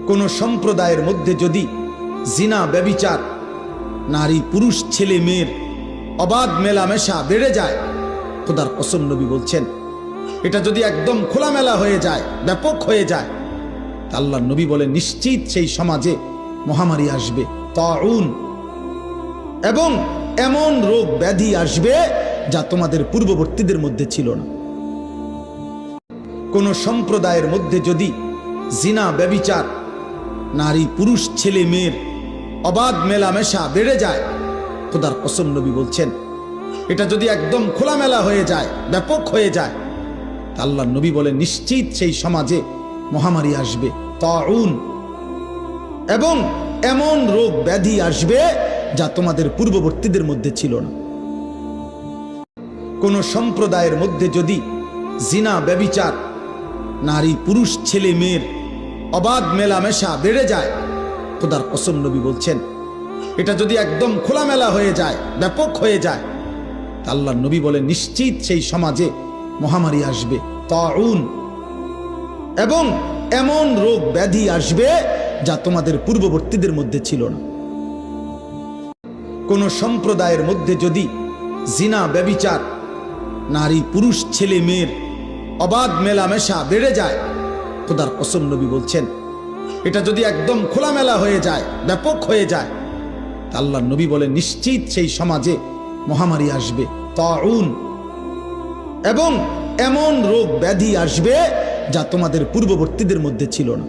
কোনো সম্প্রদায়ের মধ্যে যদি জিনা ব্যভিচার, নারী পুরুষ ছেলে মেয়ের অবাধ মেলামেশা বেড়ে যায়, খোদার কসম নবী বলছেন এটা যদি একদম খোলামেলা হয়ে যায়, ব্যাপক হয়ে যায়, তা আল্লাহর নবী বলেন নিশ্চিত সেই সমাজে মহামারী আসবে, তাউন, এবং এমন রোগ ব্যাধি আসবে যা তোমাদের পূর্ববর্তীদের মধ্যে ছিল না। কোন সম্প্রদায়ের মধ্যে যদি জিনা ব্যভিচার, নারী পুরুষ ছেলে মেয়ের অবাধ মেলামেশা বেড়ে যায়, খোদার কসম নবী বলছেন এটা যদি একদম খোলামেলা হয়ে যায়, ব্যাপক হয়ে যায়, তা আল্লাহর নবী বলেন নিশ্চিত সেই সমাজে মহামারী আসবে, তাউন, এবং এমন রোগ ব্যাধি আসবে যা তোমাদের পূর্ববর্তীদের মধ্যে ছিল না। কোন সম্প্রদায়ের মধ্যে যদি জিনা ব্যভিচার, নারী পুরুষ ছেলে মেয়ের অবাধ মেলামেশা বেড়ে যায়, খোদার কসম নবী বলছেন এটা যদি একদম খোলামেলা হয়ে যায়, ব্যাপক হয়ে যায়, তা আল্লাহর নবী বলেন নিশ্চিত সেই সমাজে মহামারী আসবে, তাউন, এবং এমন রোগ ব্যাধি আসবে যা তোমাদের পূর্ববর্তীদের মধ্যে ছিল না। কোন সম্প্রদায়ের মধ্যে যদি জিনা ব্যভিচার, নারী পুরুষ ছেলে মেয়ের অবাধ মেলামেশা বেড়ে যায়, খোদার কসম নবী বলছেন এটা যদি একদম খোলামেলা হয়ে যায়, ব্যাপক হয়ে যায়, তা আল্লাহর নবী বলেন নিশ্চিত সেই সমাজে মহামারী আসবে, তাউন, এবং এমন রোগ ব্যাধি আসবে যা তোমাদের পূর্ববর্তীদের মধ্যে ছিল না।